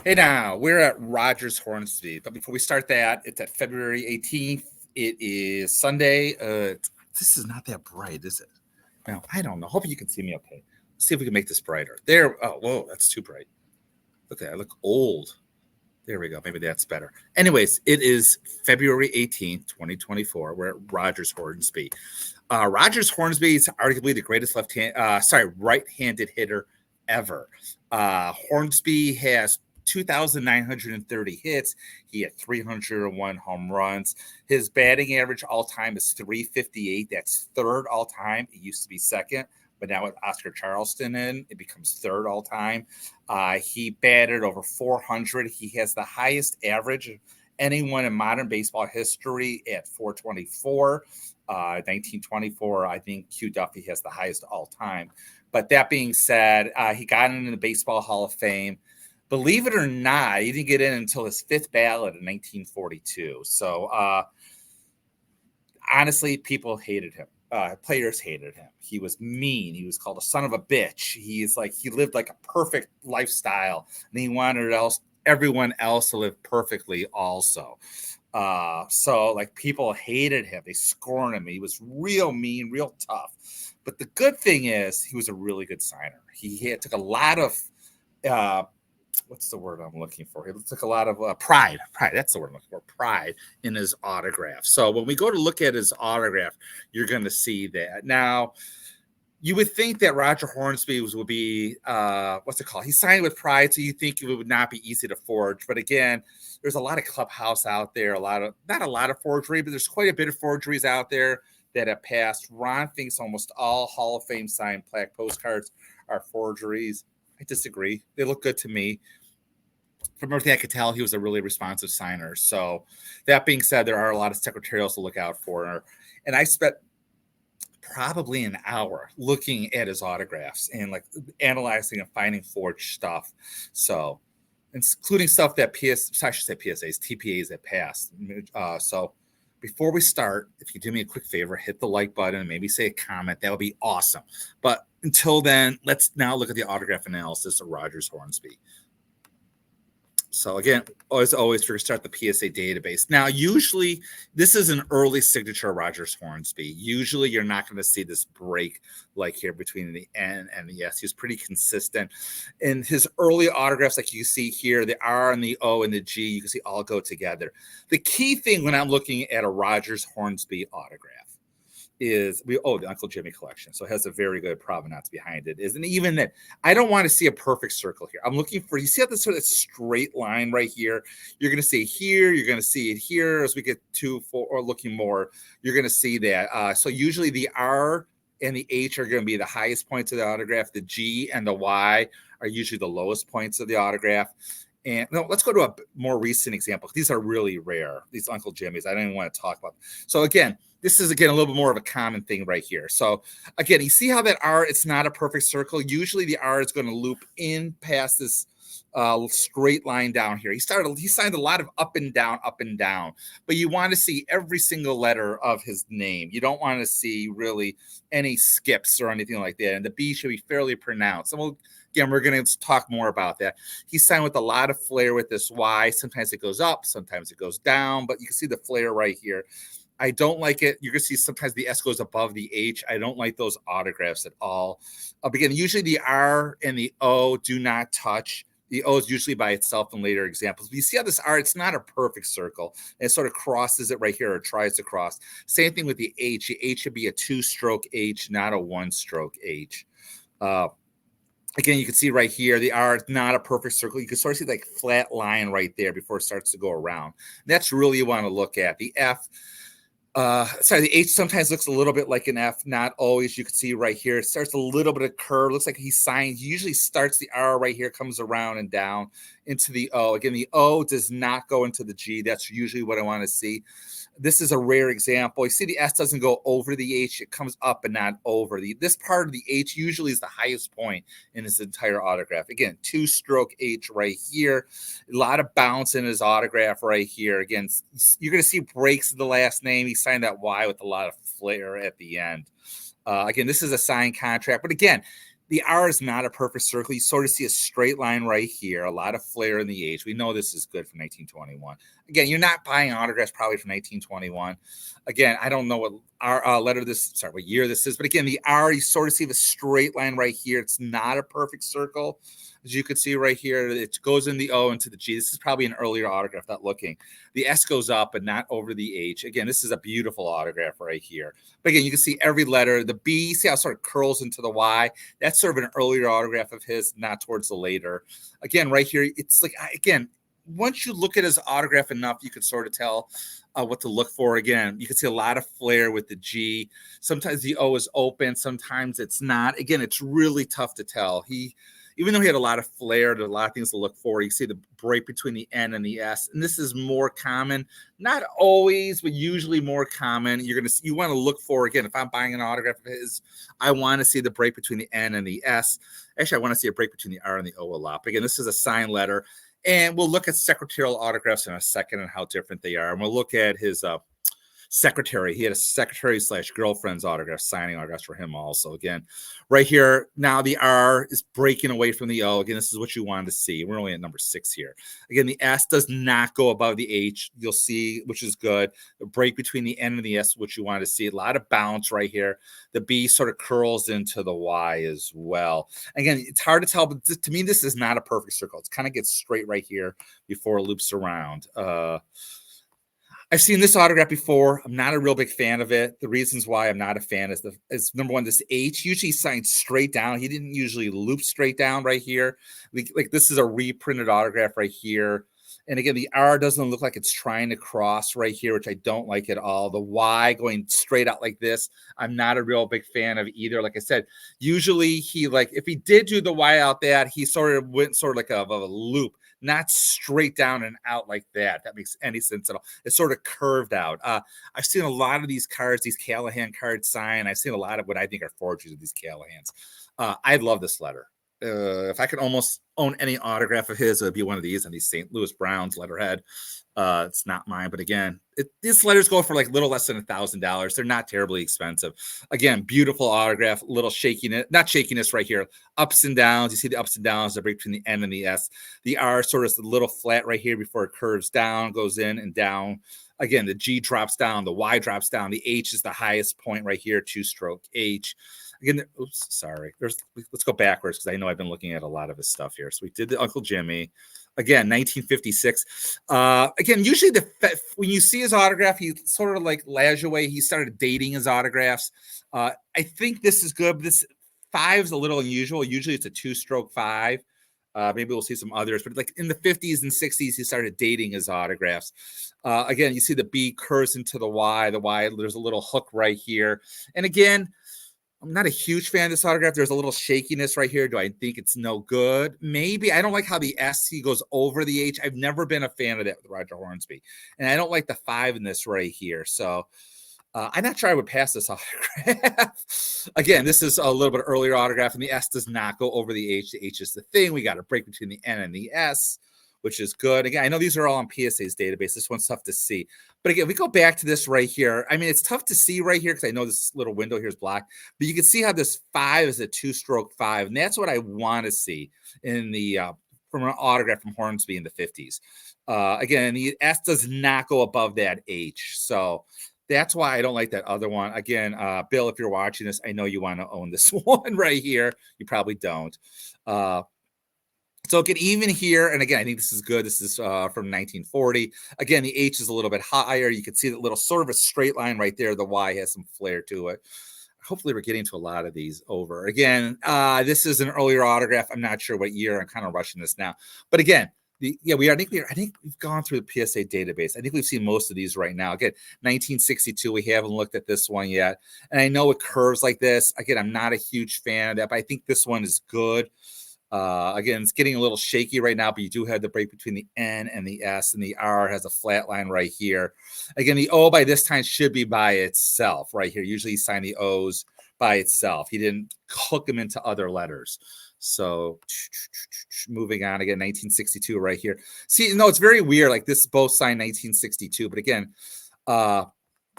Hey now, we're at Rogers Hornsby. But before we start that, it's at February 18th. It is Sunday. This is not that bright, is it? No, I don't know. Hopefully you can see me okay. Let's see if we can make this brighter. There. Oh, whoa, that's too bright. Look at that. I look old. There we go. Maybe that's better. Anyways, it is February 18th, 2024. We're at Rogers Hornsby. Rogers Hornsby is arguably the greatest right-handed hitter ever. Hornsby has 2,930 hits. He had 301 home runs. His batting average all time is 358. That's third all time. It used to be second, but now with Oscar Charleston in, it becomes third all time. He batted over 400. He has the highest average of anyone in modern baseball history at 424. 1924, I think Q Duffy has the highest all time. But that being said, he got into the Baseball Hall of Fame. Believe it or not, he didn't get in until his fifth ballot in 1942. So honestly, people hated him. Players hated him. He was mean. He was called a son of a bitch. He lived like a perfect lifestyle, and he wanted everyone else to live perfectly also. So like people hated him. They scorned him. He was real mean, real tough. But the good thing is he was a really good signer. He took a lot of what's the word I'm looking for? He took a lot of pride. That's the word I'm looking for. Pride in his autograph. So when we go to look at his autograph, you're going to see that. Now, you would think that Roger Hornsby would be, what's it called? He signed with pride, so you think it would not be easy to forge. But again, there's a lot of clubhouse out there, not a lot of forgery, but there's quite a bit of forgeries out there that have passed. Ron thinks almost all Hall of Fame signed plaque postcards are forgeries. I disagree. They look good to me. From everything I could tell, he was a really responsive signer. So that being said, there are a lot of secretarials to look out for. And I spent probably an hour looking at his autographs and like analyzing and finding forged stuff. So, including stuff that TPAs that passed. So, before we start, if you do me a quick favor, hit the like button and maybe say a comment. That would be awesome. But until then, let's now look at the autograph analysis of Rogers Hornsby. So again, as always, we're going to start the PSA database. Now, usually this is an early signature of Rogers Hornsby. Usually you're not going to see this break like here between the N and the S. He was pretty consistent. In his early autographs, like you see here, the R and the O and the G, you can see all go together. The key thing when I'm looking at a Rogers Hornsby autograph is the Uncle Jimmy collection. So it has a very good provenance behind it. Isn't even that I don't want to see a perfect circle here. I'm looking for, you see how this sort of straight line right here? You're going to see it here. You're going to see it here. As we get or looking more, you're going to see that. So usually the R and the H are going to be the highest points of the autograph. The G and the Y are usually the lowest points of the autograph. And no, let's go to a more recent example. These are really rare, these Uncle Jimmys. I don't even want to talk about them. So again, this is, again, a little bit more of a common thing right here. So again, you see how that R, it's not a perfect circle. Usually the R is going to loop in past this straight line down here. He signed a lot of up and down, but you want to see every single letter of his name. You don't want to see really any skips or anything like that. And the B should be fairly pronounced. And again, we're going to talk more about that. He signed with a lot of flair with this Y. Sometimes it goes up, sometimes it goes down, but you can see the flair right here. I don't like it. You're going to see sometimes the S goes above the H. I don't like those autographs at all. Again, usually the R and the O do not touch. The O is usually by itself in later examples. But you see how this R, it's not a perfect circle. It sort of crosses it right here or tries to cross. Same thing with the H. The H should be a two-stroke H, not a one-stroke H. Again, you can see right here, the R is not a perfect circle. You can sort of see like flat line right there before it starts to go around. That's really you want to look at. The F, the H sometimes looks a little bit like an F, not always. You can see right here, it starts a little bit of curve. Looks like he signed. He usually starts the R right here, comes around and down into the O. Again, the O does not go into the G. That's usually what I want to see. This is a rare example. You see the S doesn't go over the H. It comes up and not over. This part of the H usually is the highest point in his entire autograph. Again, two-stroke H right here. A lot of bounce in his autograph right here. Again, you're going to see breaks in the last name. He signed that Y with a lot of flair at the end. Again, this is a signed contract. But again, The R is not a perfect circle. You sort of see a straight line right here, a lot of flair in the H. We know this is good for 1921. Again, you're not buying autographs probably from 1921. Again, I don't know what what year this is, but again, the R, you sort of see the straight line right here. It's not a perfect circle. As you can see right here, it goes in the O into the G. This is probably an earlier autograph, not looking. The S goes up, but not over the H. Again, this is a beautiful autograph right here. But again, you can see every letter. The B, see how it sort of curls into the Y? That's sort of an earlier autograph of his, not towards the later. Again, right here, it's like, again, once you look at his autograph enough, you can sort of tell what to look for. Again, you can see a lot of flair with the G. Sometimes the O is open, sometimes it's not. Again, it's really tough to tell. Even though he had a lot of flair, there's a lot of things to look for. You see the break between the N and the S, and this is more common. Not always, but usually more common. You want to look for, again, if I'm buying an autograph of his, I want to see the break between the N and the S. Actually, I want to see a break between the R and the O a lot. But again, this is a signed letter, and we'll look at secretarial autographs in a second and how different they are. And we'll look at his secretary. He had a secretary/girlfriend's autograph, signing autographs for him also. Again, right here, now the R is breaking away from the O. Again, this is what you wanted to see. We're only at number 6 here. Again, the S does not go above the H. You'll see, which is good. The break between the N and the S, which you wanted to see. A lot of bounce right here. The B sort of curls into the Y as well. Again, it's hard to tell, but to me, this is not a perfect circle. It kind of gets straight right here before it loops around. I've seen this autograph before. I'm not a real big fan of it. The reasons why I'm not a fan is number one, this H usually signed straight down. He didn't usually loop straight down right here. Like this is a reprinted autograph right here. And again, the R doesn't look like it's trying to cross right here, which I don't like at all. The Y going straight out like this, I'm not a real big fan of either. Like I said, usually if he did do the Y out that, he sort of went sort of like a loop, not straight down and out like that. If that makes any sense at all. It's sort of curved out. I've seen a lot of these cards, these Callahan cards signed. I've seen a lot of what I think are forgeries of these Callahans. I love this letter. If I could almost own any autograph of his, it would be one of these on these St. Louis Browns letterhead. It's not mine, but again, these letters go for like little less than $1,000. They're not terribly expensive. Again, beautiful autograph, little shakiness, not shakiness right here, ups and downs. You see the ups and downs, the break between the N and the S. The R sort of is a little flat right here before it curves down, goes in and down. Again, the G drops down, the Y drops down. The H is the highest point right here, 2-stroke H. Again, oops, sorry. Let's go backwards because I know I've been looking at a lot of his stuff here. So we did the Uncle Jimmy. Again, 1956. Again, usually when you see his autograph, he sort of like Lajoie. He started dating his autographs. I think this is good, but this 5 is a little unusual. Usually it's a 2-stroke 5. Maybe we'll see some others, but like in the 50s and 60s, he started dating his autographs. Again, you see the B curves into the Y. The Y, there's a little hook right here. And again, I'm not a huge fan of this autograph. There's a little shakiness right here. Do I think it's no good? Maybe. I don't like how the S goes over the H. I've never been a fan of that with Roger Hornsby. And I don't like the 5 in this right here. So I'm not sure I would pass this autograph. Again, this is a little bit earlier autograph, and the S does not go over the H. The H is the thing. We got a break between the N and the S, which is good. Again, I know these are all on PSA's database. This one's tough to see. But again, we go back to this right here. I mean, it's tough to see right here because I know this little window here is blocked. But you can see how this 5 is a 2-stroke 5. And that's what I want to see in the from an autograph from Hornsby in the 50s. Again, the S does not go above that H. So that's why I don't like that other one. Again, Bill, if you're watching this, I know you want to own this one right here. You probably don't. So again, even here, and again, I think this is good. This is from 1940. Again, the H is a little bit higher. You can see that little sort of a straight line right there. The Y has some flair to it. Hopefully, we're getting to a lot of these over. Again, this is an earlier autograph. I'm not sure what year. I'm kind of rushing this now. But again, I think we've gone through the PSA database. I think we've seen most of these right now. Again, 1962. We haven't looked at this one yet, and I know it curves like this. Again, I'm not a huge fan of that, but I think this one is good. Again, it's getting a little shaky right now, but you do have the break between the N and the S, and the R has a flat line right here. Again, the O by this time should be by itself right here. Usually you sign the O's by itself. He didn't hook them into other letters. So moving on again, 1962 right here. See, no, it's very weird. Like this both signed 1962, but again,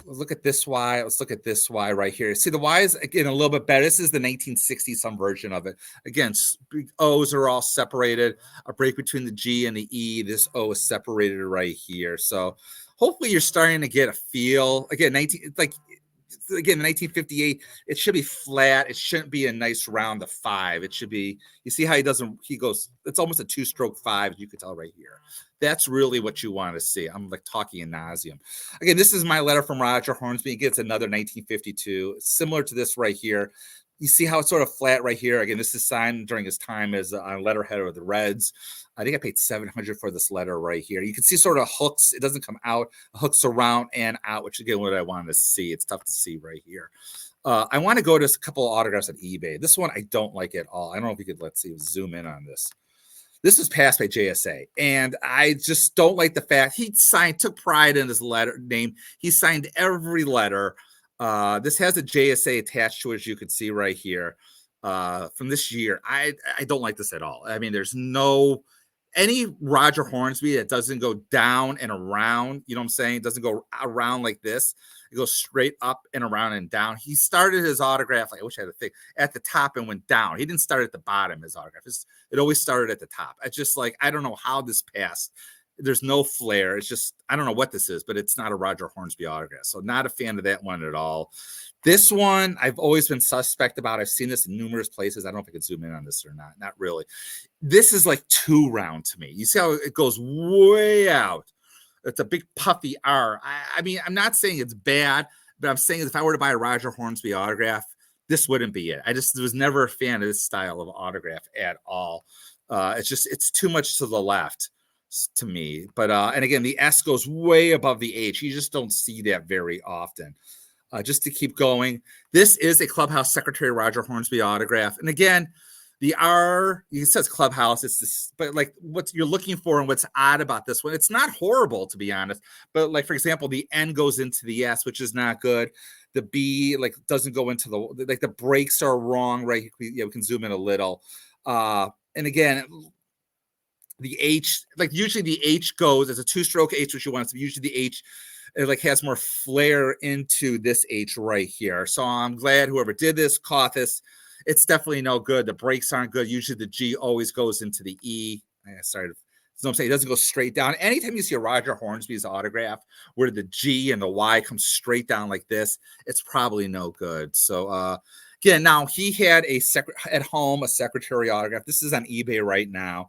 Let's look at this Y. Let's look at this Y right here. See, the Y is, again, a little bit better. This is the 1960 some version of it. Again, O's are all separated. A break between the G and the E. This O is separated right here. So hopefully you're starting to get a feel. Again, 1958, it should be flat. It shouldn't be a nice round of 5. It should be, you see how he goes, it's almost a 2-stroke 5. You can tell right here. That's really what you want to see. I'm like talking in nauseum. Again, this is my letter from Roger Hornsby. It gets another 1952. It's similar to this right here. You see how it's sort of flat right here. Again, this is signed during his time as a letterhead of the Reds. I think I paid $700 for this letter right here. You can see sort of hooks. It doesn't come out. It hooks around and out, which again, what I wanted to see. It's tough to see right here. I want to go to a couple of autographs on eBay. This one I don't like at all. I don't know if you could, let's see, zoom in on this. This was passed by JSA, and I just don't like the fact he took pride in his letter name. He signed every letter. This has a JSA attached to it, as you can see right here, from this year. I don't like this at all. I mean, there's any Roger Hornsby that doesn't go down and around, you know what I'm saying? It doesn't go around like this. It goes straight up and around and down. He started his autograph, like, I wish I had a thing, at the top and went down. He didn't start at the bottom, his autograph. It always started at the top. It's just like, I don't know how this passed. There's no flair. It's just, I don't know what this is, but it's not a Roger Hornsby autograph. So not a fan of that one at all. This one, I've always been suspect about. I've seen this in numerous places. I don't know if I could zoom in on this or not. Not really. This is like 2 round to me. You see how it goes way out. It's a big puffy R. I mean, I'm not saying it's bad, but I'm saying if I were to buy a Roger Hornsby autograph, this wouldn't be it. I just was never a fan of this style of autograph at all. It's too much to the left to me. But and again, the S goes way above the H. You just don't see that very often. Just to keep going, this is a Clubhouse Secretary Roger Hornsby autograph. And again, the R, it says Clubhouse. It's this, but like what you're looking for and what's odd about this one, it's not horrible to be honest. But like for example, the N goes into the S, which is not good. The B like doesn't go into the breaks are wrong, right? We can zoom in a little. And again, the H, like usually the H goes as a 2-stroke H, which you want to. Usually the H, it like has more flair into this H right here. So I'm glad whoever did this caught this. It's definitely no good. The brakes aren't good. Usually the G always goes into the E. Sorry, so I'm saying it doesn't go straight down. Anytime you see a Roger Hornsby's autograph where the G and the Y come straight down like this, it's probably no good. So again, now he had at home a secretary autograph. This is on eBay right now.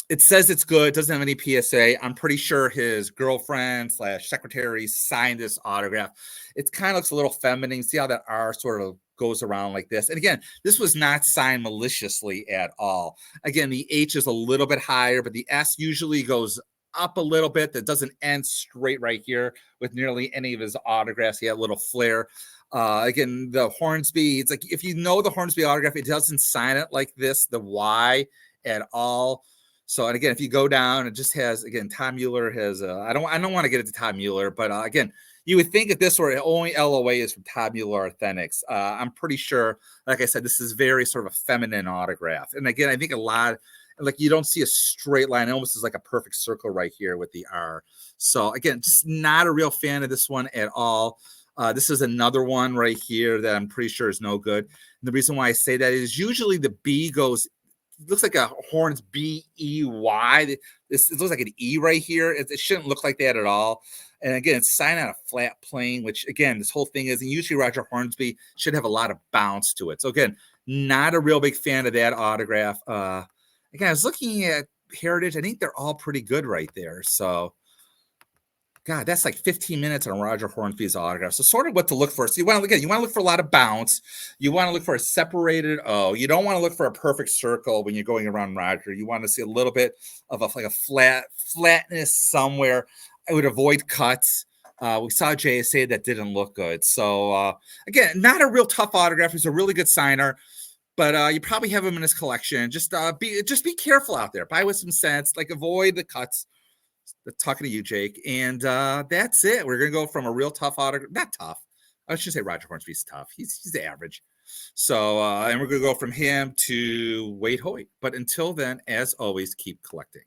It says it's good. It doesn't have any PSA. I'm pretty sure his girlfriend / secretary signed this autograph. It kind of looks a little feminine. See how that R sort of goes around like this. And again, this was not signed maliciously at all. Again, the H is a little bit higher, but the S usually goes up a little bit. That doesn't end straight right here with nearly any of his autographs. He had a little flair. Again, the Hornsby, it's like if you know the Hornsby autograph, it doesn't sign it like this, the Y at all. So, and again, if you go down, it just has, again, Tom Mueller has, I don't want to get into Tom Mueller, but again, you would think if this were only LOA is from Tom Mueller Authentics. I'm pretty sure, like I said, this is very sort of a feminine autograph. And again, I think a lot, like you don't see a straight line. It almost is like a perfect circle right here with the R. So again, just not a real fan of this one at all. This is another one right here that I'm pretty sure is no good. And the reason why I say that is usually the B goes, looks like a Horns B-E-Y. It looks like an E right here. It shouldn't look like that at all. And again, it's signed on a flat plane, which again, this whole thing is, and usually Roger Hornsby should have a lot of bounce to it. So again, not a real big fan of that autograph. Again, I was looking at Heritage. I think they're all pretty good right there. So God, that's like 15 minutes on Roger Hornsby's autograph. So sort of what to look for. So you want to look for a lot of bounce. You want to look for a separated O. You don't want to look for a perfect circle when you're going around Roger. You want to see a little bit of a flatness somewhere. I would avoid cuts. We saw JSA that didn't look good. So again, not a real tough autograph. He's a really good signer, but you probably have him in his collection. Just be careful out there. Buy with some sense. Like avoid the cuts. Talking to you, Jake. And that's it. We're going to go from a real tough autograph. Not tough. I should say Roger Hornsby's tough. He's the average. So, and we're going to go from him to Wade Hoyt. But until then, as always, keep collecting.